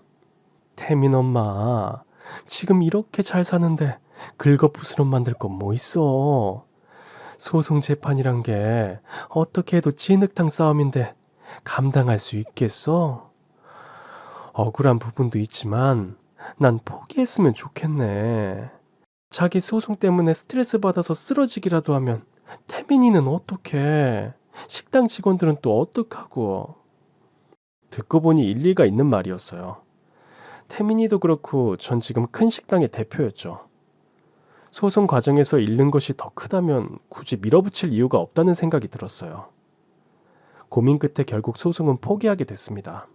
태민 엄마, 지금 이렇게 잘 사는데 긁어부스럼 만들 건 뭐 있어. 소송 재판이란 게 어떻게 해도 진흙탕 싸움인데 감당할 수 있겠어? 억울한 부분도 있지만 난 포기했으면 좋겠네. 자기 소송 때문에 스트레스 받아서 쓰러지기라도 하면 태민이는 어떡해? 식당 직원들은 또 어떡하고? 듣고 보니 일리가 있는 말이었어요. 태민이도 그렇고 전 지금 큰 식당의 대표였죠. 소송 과정에서 잃는 것이 더 크다면 굳이 밀어붙일 이유가 없다는 생각이 들었어요. 고민 끝에 결국 소송은 포기하게 됐습니다.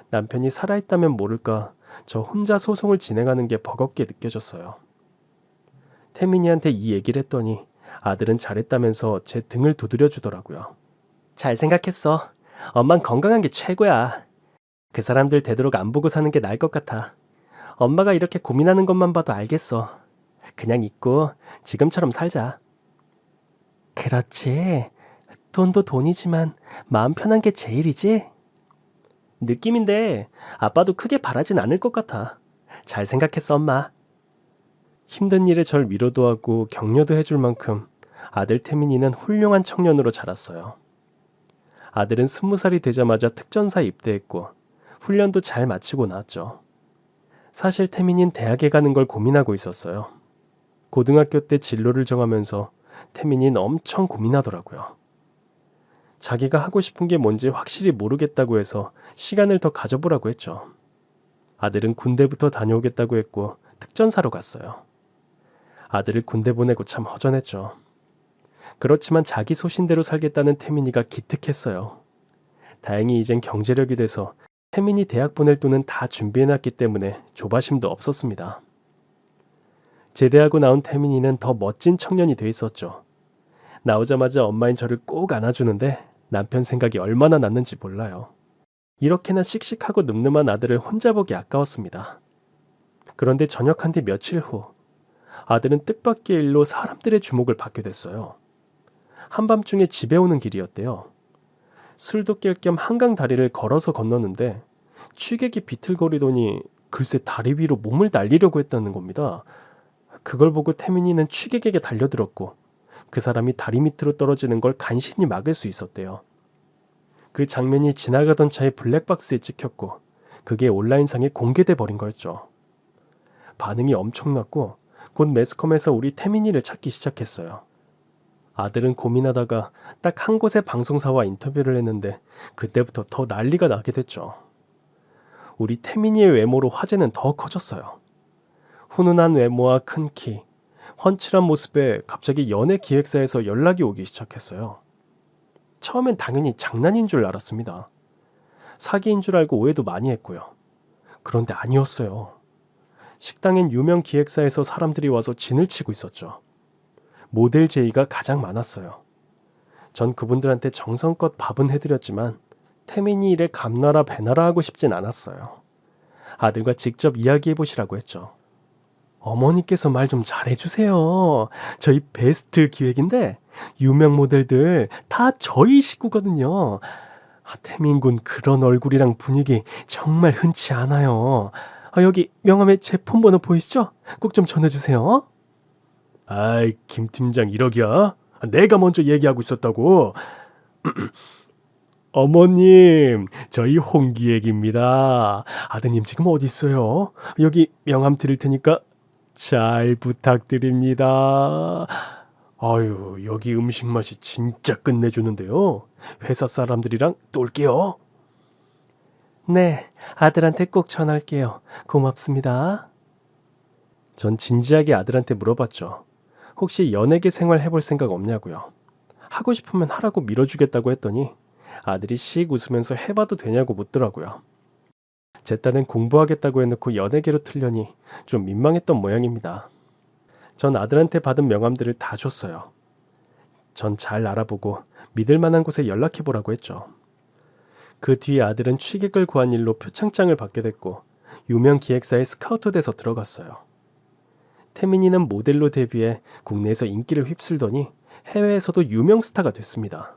남편이 살아있다면 모를까 저 혼자 소송을 진행하는 게 버겁게 느껴졌어요. 태민이한테 이 얘기를 했더니 아들은 잘했다면서 제 등을 두드려 주더라고요. 잘 생각했어. 엄만 건강한 게 최고야. 그 사람들 되도록 안 보고 사는 게 나을 것 같아. 엄마가 이렇게 고민하는 것만 봐도 알겠어. 그냥 잊고 지금처럼 살자. 그렇지. 돈도 돈이지만 마음 편한 게 제일이지? 느낌인데 아빠도 크게 바라진 않을 것 같아. 잘 생각했어, 엄마. 힘든 일에 절 위로도 하고 격려도 해줄 만큼 아들 태민이는 훌륭한 청년으로 자랐어요. 아들은 20살이 되자마자 특전사에 입대했고 훈련도 잘 마치고 나왔죠. 사실 태민이는 대학에 가는 걸 고민하고 있었어요. 고등학교 때 진로를 정하면서 태민이는 엄청 고민하더라고요. 자기가 하고 싶은 게 뭔지 확실히 모르겠다고 해서 시간을 더 가져보라고 했죠. 아들은 군대부터 다녀오겠다고 했고 특전사로 갔어요. 아들을 군대 보내고 참 허전했죠. 그렇지만 자기 소신대로 살겠다는 태민이가 기특했어요. 다행히 이젠 경제력이 돼서 태민이 대학 보낼 돈은 다 준비해놨기 때문에 조바심도 없었습니다. 제대하고 나온 태민이는 더 멋진 청년이 돼 있었죠. 나오자마자 엄마인 저를 꼭 안아주는데 남편 생각이 얼마나 났는지 몰라요. 이렇게나 씩씩하고 늠름한 아들을 혼자 보기 아까웠습니다. 그런데 전역한 뒤 며칠 후 아들은 뜻밖의 일로 사람들의 주목을 받게 됐어요. 한밤중에 집에 오는 길이었대요. 술도 깰 겸 한강 다리를 걸어서 건너는데 취객이 비틀거리더니 글쎄 다리 위로 몸을 날리려고 했다는 겁니다. 그걸 보고 태민이는 취객에게 달려들었고 그 사람이 다리 밑으로 떨어지는 걸 간신히 막을 수 있었대요. 그 장면이 지나가던 차의 블랙박스에 찍혔고 그게 온라인상에 공개돼 버린 거였죠. 반응이 엄청났고 곧 매스컴에서 우리 태민이를 찾기 시작했어요. 아들은 고민하다가 딱 한 곳의 방송사와 인터뷰를 했는데 그때부터 더 난리가 나게 됐죠. 우리 태민이의 외모로 화제는 더 커졌어요. 훈훈한 외모와 큰 키, 훤칠한 모습에 갑자기 연예 기획사에서 연락이 오기 시작했어요. 처음엔 당연히 장난인 줄 알았습니다. 사기인 줄 알고 오해도 많이 했고요. 그런데 아니었어요. 식당엔 유명 기획사에서 사람들이 와서 진을 치고 있었죠. 모델 제의가 가장 많았어요. 전 그분들한테 정성껏 밥은 해드렸지만 태민이 일에 감나라 배나라 하고 싶진 않았어요. 아들과 직접 이야기해보시라고 했죠. 어머니께서 말 좀 잘해주세요. 저희 베스트 기획인데 유명 모델들 다 저희 식구거든요. 태민군 그런 얼굴이랑 분위기 정말 흔치 않아요. 여기 명함에 제 폰번호 보이시죠? 꼭 좀 전해주세요. 아이, 김 팀장 이러기야? 내가 먼저 얘기하고 있었다고. 어머님, 저희 홍기획입니다. 아드님 지금 어디 있어요? 여기 명함 드릴 테니까 잘 부탁드립니다. 아유, 여기 음식 맛이 진짜 끝내주는데요. 회사 사람들이랑 또 올게요. 네, 아들한테 꼭 전할게요. 고맙습니다. 전 진지하게 아들한테 물어봤죠. 혹시 연예계 생활 해볼 생각 없냐고요. 하고 싶으면 하라고 밀어주겠다고 했더니 아들이 씩 웃으면서 해봐도 되냐고 묻더라고요. 제 딴엔 공부하겠다고 해놓고 연예계로 틀려니 좀 민망했던 모양입니다. 전 아들한테 받은 명함들을 다 줬어요. 전 잘 알아보고 믿을 만한 곳에 연락해보라고 했죠. 그 뒤에 아들은 취직을 구한 일로 표창장을 받게 됐고 유명 기획사에 스카우트 돼서 들어갔어요. 태민이는 모델로 데뷔해 국내에서 인기를 휩쓸더니 해외에서도 유명 스타가 됐습니다.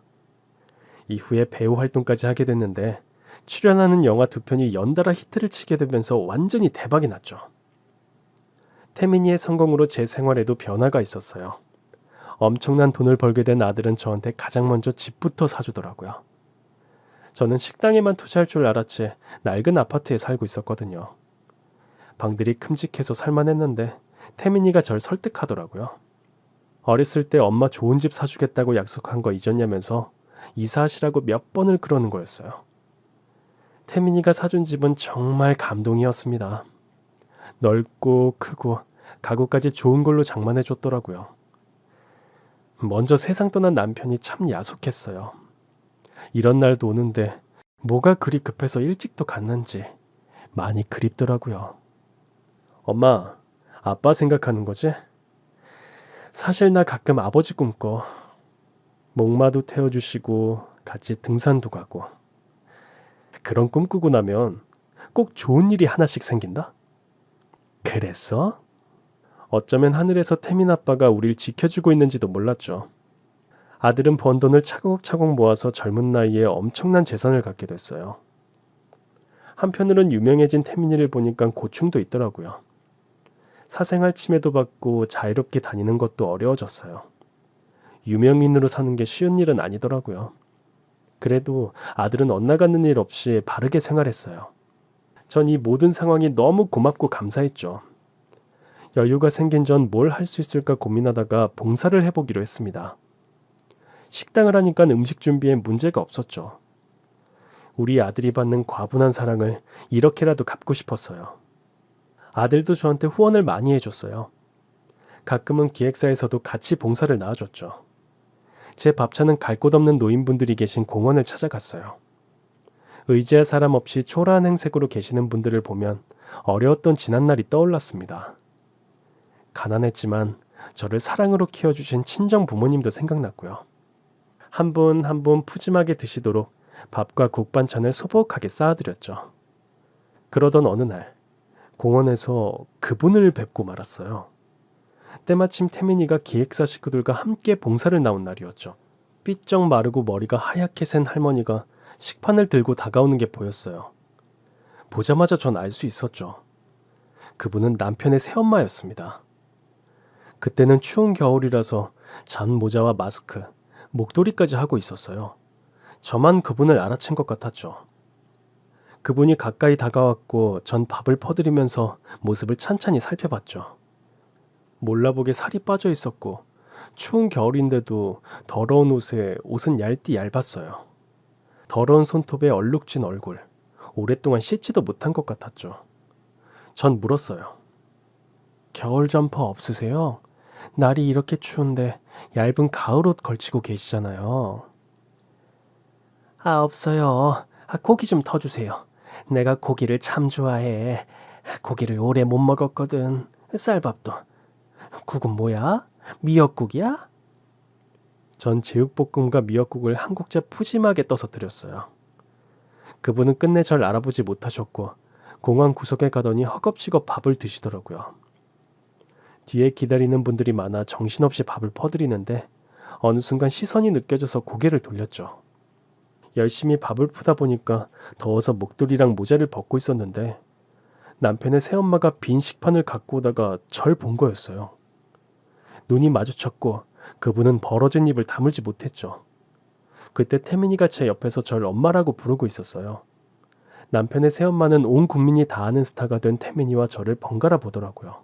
이후에 배우 활동까지 하게 됐는데 출연하는 영화 2편이 연달아 히트를 치게 되면서 완전히 대박이 났죠. 태민이의 성공으로 제 생활에도 변화가 있었어요. 엄청난 돈을 벌게 된 아들은 저한테 가장 먼저 집부터 사주더라고요. 저는 식당에만 투자할 줄 알았지 낡은 아파트에 살고 있었거든요. 방들이 큼직해서 살만했는데 태민이가 절 설득하더라고요. 어렸을 때 엄마 좋은 집 사주겠다고 약속한 거 잊었냐면서 이사하시라고 몇 번을 그러는 거였어요. 태민이가 사준 집은 정말 감동이었습니다. 넓고 크고 가구까지 좋은 걸로 장만해 줬더라고요. 먼저 세상 떠난 남편이 참 야속했어요. 이런 날도 오는데 뭐가 그리 급해서 일찍도 갔는지 많이 그립더라고요. 엄마, 아빠 생각하는 거지? 사실 나 가끔 아버지 꿈꿔. 목마도 태워주시고 같이 등산도 가고. 그런 꿈 꾸고 나면 꼭 좋은 일이 하나씩 생긴다? 그랬어? 어쩌면 하늘에서 태민 아빠가 우릴 지켜주고 있는지도 몰랐죠. 아들은 번 돈을 차곡차곡 모아서 젊은 나이에 엄청난 재산을 갖게 됐어요. 한편으론 유명해진 태민이를 보니까 고충도 있더라고요. 사생활 침해도 받고 자유롭게 다니는 것도 어려워졌어요. 유명인으로 사는 게 쉬운 일은 아니더라고요. 그래도 아들은 엇나가는 일 없이 바르게 생활했어요. 전 이 모든 상황이 너무 고맙고 감사했죠. 여유가 생긴 전 뭘 할 수 있을까 고민하다가 봉사를 해보기로 했습니다. 식당을 하니까 음식 준비에 문제가 없었죠. 우리 아들이 받는 과분한 사랑을 이렇게라도 갚고 싶었어요. 아들도 저한테 후원을 많이 해줬어요. 가끔은 기획사에서도 같이 봉사를 나와줬죠. 제 밥차는 갈 곳 없는 노인분들이 계신 공원을 찾아갔어요. 의지할 사람 없이 초라한 행색으로 계시는 분들을 보면 어려웠던 지난날이 떠올랐습니다. 가난했지만 저를 사랑으로 키워주신 친정 부모님도 생각났고요. 한 분 한 분 푸짐하게 드시도록 밥과 국 반찬을 소복하게 쌓아드렸죠. 그러던 어느 날 공원에서 그분을 뵙고 말았어요. 때마침 태민이가 기획사 식구들과 함께 봉사를 나온 날이었죠. 삐쩍 마르고 머리가 하얗게 센 할머니가 식판을 들고 다가오는 게 보였어요. 보자마자 전 알 수 있었죠. 그분은 남편의 새엄마였습니다. 그때는 추운 겨울이라서 잠 모자와 마스크, 목도리까지 하고 있었어요. 저만 그분을 알아챈 것 같았죠. 그분이 가까이 다가왔고 전 밥을 퍼드리면서 모습을 찬찬히 살펴봤죠. 몰라보게 살이 빠져 있었고 추운 겨울인데도 더러운 옷은 얇디 얇았어요. 더러운 손톱에 얼룩진 얼굴, 오랫동안 씻지도 못한 것 같았죠. 전 물었어요. 겨울 점퍼 없으세요? 날이 이렇게 추운데 얇은 가을옷 걸치고 계시잖아요. 없어요. 고기 좀 더 주세요. 내가 고기를 참 좋아해. 고기를 오래 못 먹었거든. 쌀밥도. 국은 뭐야? 미역국이야? 전 제육볶음과 미역국을 한 국자 푸짐하게 떠서 드렸어요. 그분은 끝내 절 알아보지 못하셨고 공원 구석에 가더니 허겁지겁 밥을 드시더라고요. 뒤에 기다리는 분들이 많아 정신없이 밥을 퍼드리는데 어느 순간 시선이 느껴져서 고개를 돌렸죠. 열심히 밥을 푸다 보니까 더워서 목도리랑 모자를 벗고 있었는데 남편의 새엄마가 빈 식판을 갖고 오다가 절 본 거였어요. 눈이 마주쳤고 그분은 벌어진 입을 다물지 못했죠. 그때 태민이가 제 옆에서 절 엄마라고 부르고 있었어요. 남편의 새엄마는 온 국민이 다 아는 스타가 된 태민이와 저를 번갈아 보더라고요.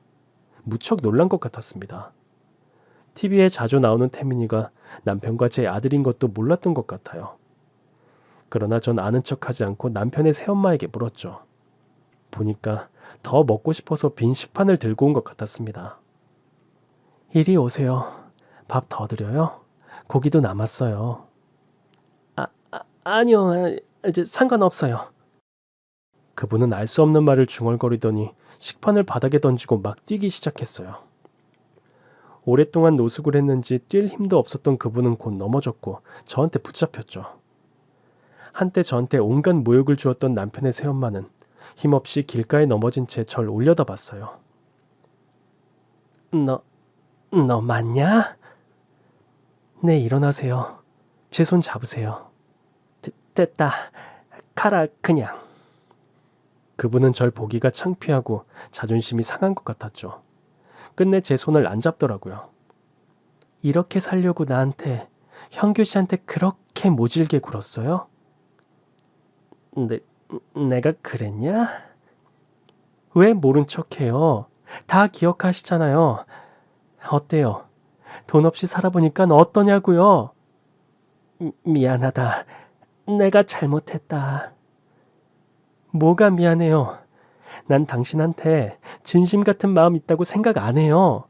무척 놀란 것 같았습니다. TV에 자주 나오는 태민이가 남편과 제 아들인 것도 몰랐던 것 같아요. 그러나 전 아는 척하지 않고 남편의 새엄마에게 물었죠. 보니까 더 먹고 싶어서 빈 식판을 들고 온 것 같았습니다. 이리 오세요. 밥 더 드려요? 고기도 남았어요. 아니요. 이제 상관없어요. 그분은 알 수 없는 말을 중얼거리더니 식판을 바닥에 던지고 막 뛰기 시작했어요. 오랫동안 노숙을 했는지 뛸 힘도 없었던 그분은 곧 넘어졌고 저한테 붙잡혔죠. 한때 저한테 온갖 모욕을 주었던 남편의 새엄마는 힘없이 길가에 넘어진 채 절 올려다봤어요. 너 맞냐? 네, 일어나세요. 제 손 잡으세요. 됐다. 가라 그냥. 그분은 절 보기가 창피하고 자존심이 상한 것 같았죠. 끝내 제 손을 안 잡더라고요. 이렇게 살려고 나한테, 형규 씨한테 그렇게 모질게 굴었어요? 내가 그랬냐? 왜 모른 척해요? 다 기억하시잖아요. 어때요? 돈 없이 살아보니까 어떠냐고요? 미안하다. 내가 잘못했다. 뭐가 미안해요? 난 당신한테 진심 같은 마음 있다고 생각 안 해요.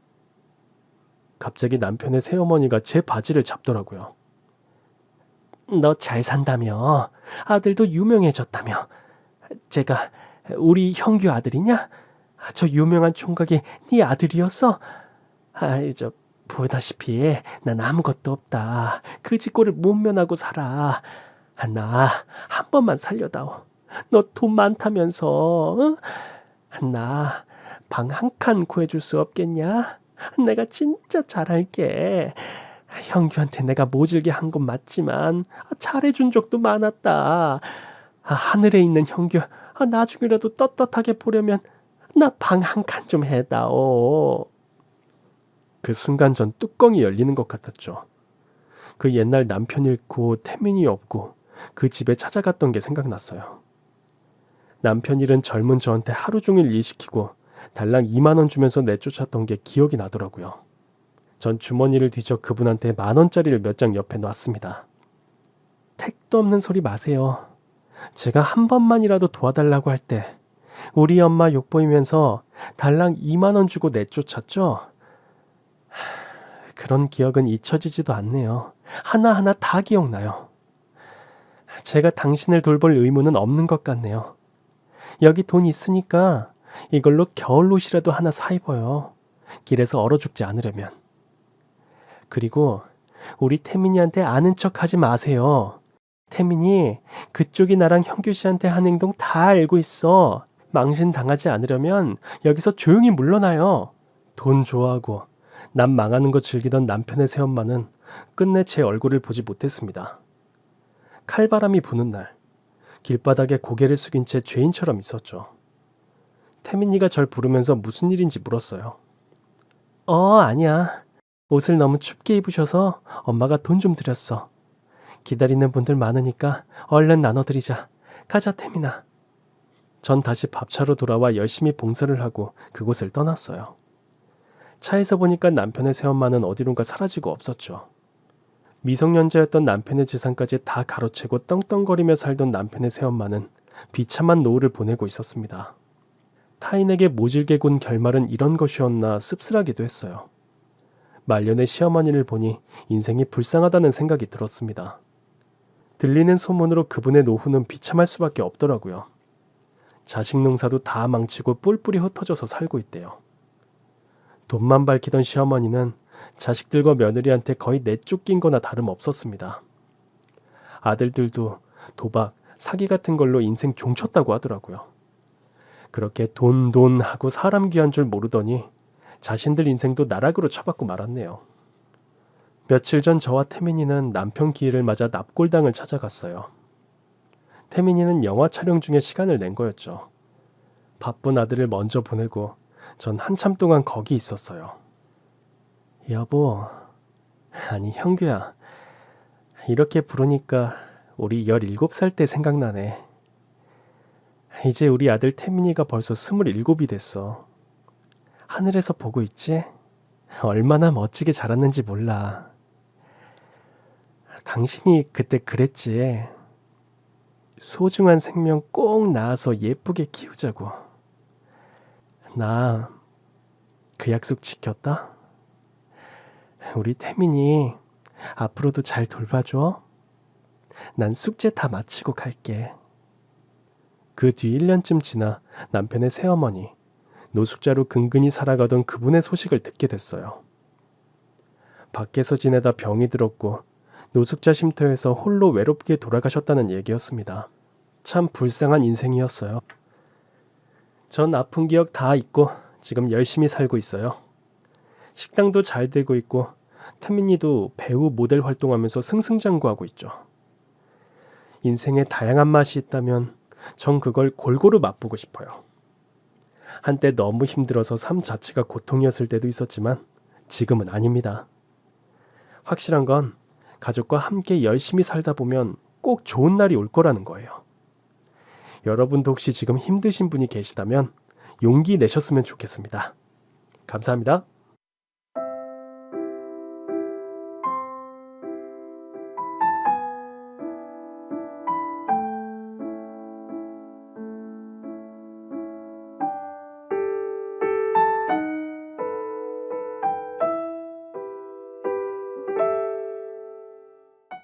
갑자기 남편의 새어머니가 제 바지를 잡더라고요. 너 잘 산다며? 아들도 유명해졌다며? 제가 우리 형규 아들이냐? 저 유명한 총각이 네 아들이었어? 보다시피 난 아무것도 없다. 그 짓꼴을 못 면하고 살아. 나 한 번만 살려다오. 너 돈 많다면서. 응? 나 방 한 칸 구해줄 수 없겠냐? 내가 진짜 잘할게. 형규한테 내가 모질게 한 건 맞지만 잘해준 적도 많았다. 하늘에 있는 형규 나중이라도 떳떳하게 보려면 나 방 한 칸 좀 해다오. 그 순간 전 뚜껑이 열리는 것 같았죠. 그 옛날 남편 잃고 태민이 없고 그 집에 찾아갔던 게 생각났어요. 남편 잃은 젊은 저한테 하루 종일 일 시키고 달랑 2만 원 주면서 내쫓았던 게 기억이 나더라고요. 전 주머니를 뒤져 그분한테 10,000원짜리를 몇 장 옆에 놨습니다. 택도 없는 소리 마세요. 제가 한 번만이라도 도와달라고 할 때 우리 엄마 욕보이면서 달랑 2만 원 주고 내쫓았죠? 그런 기억은 잊혀지지도 않네요. 하나하나 다 기억나요. 제가 당신을 돌볼 의무는 없는 것 같네요. 여기 돈 있으니까 이걸로 겨울옷이라도 하나 사 입어요. 길에서 얼어 죽지 않으려면. 그리고 우리 태민이한테 아는 척 하지 마세요. 태민이 그쪽이 나랑 형규 씨한테 한 행동 다 알고 있어. 망신 당하지 않으려면 여기서 조용히 물러나요. 돈 좋아하고 남 망하는 거 즐기던 남편의 새엄마는 끝내 제 얼굴을 보지 못했습니다. 칼바람이 부는 날 길바닥에 고개를 숙인 채 죄인처럼 있었죠. 태민이가 절 부르면서 무슨 일인지 물었어요. 아니야. 옷을 너무 춥게 입으셔서 엄마가 돈 좀 드렸어. 기다리는 분들 많으니까 얼른 나눠드리자. 가자 태민아. 전 다시 밥차로 돌아와 열심히 봉사를 하고 그곳을 떠났어요. 차에서 보니까 남편의 새엄마는 어디론가 사라지고 없었죠. 미성년자였던 남편의 재산까지 다 가로채고 떵떵거리며 살던 남편의 새엄마는 비참한 노후를 보내고 있었습니다. 타인에게 모질게 군 결말은 이런 것이었나 씁쓸하기도 했어요. 말년의 시어머니를 보니 인생이 불쌍하다는 생각이 들었습니다. 들리는 소문으로 그분의 노후는 비참할 수밖에 없더라고요. 자식 농사도 다 망치고 뿔뿔이 흩어져서 살고 있대요. 돈만 밝히던 시어머니는 자식들과 며느리한테 거의 내쫓긴 거나 다름없었습니다. 아들들도 도박, 사기 같은 걸로 인생 종쳤다고 하더라고요. 그렇게 돈 하고 사람 귀한 줄 모르더니 자신들 인생도 나락으로 처박고 말았네요. 며칠 전 저와 태민이는 남편 기일을 맞아 납골당을 찾아갔어요. 태민이는 영화 촬영 중에 시간을 낸 거였죠. 바쁜 아들을 먼저 보내고 전 한참 동안 거기 있었어요. 여보, 아니 형규야, 이렇게 부르니까 우리 17살 때 생각나네. 이제 우리 아들 태민이가 벌써 27이 됐어. 하늘에서 보고 있지? 얼마나 멋지게 자랐는지 몰라. 당신이 그때 그랬지. 소중한 생명 꼭 낳아서 예쁘게 키우자고. 나 그 약속 지켰다. 우리 태민이 앞으로도 잘 돌봐줘. 난 숙제 다 마치고 갈게. 그 뒤 1년쯤 지나 남편의 새어머니, 노숙자로 근근히 살아가던 그분의 소식을 듣게 됐어요. 밖에서 지내다 병이 들었고 노숙자 쉼터에서 홀로 외롭게 돌아가셨다는 얘기였습니다. 참 불쌍한 인생이었어요. 전 아픈 기억 다 잊고 지금 열심히 살고 있어요. 식당도 잘 되고 있고 태민이도 배우 모델 활동하면서 승승장구하고 있죠. 인생에 다양한 맛이 있다면 전 그걸 골고루 맛보고 싶어요. 한때 너무 힘들어서 삶 자체가 고통이었을 때도 있었지만 지금은 아닙니다. 확실한 건 가족과 함께 열심히 살다 보면 꼭 좋은 날이 올 거라는 거예요. 여러분도 혹시 지금 힘드신 분이 계시다면 용기 내셨으면 좋겠습니다. 감사합니다.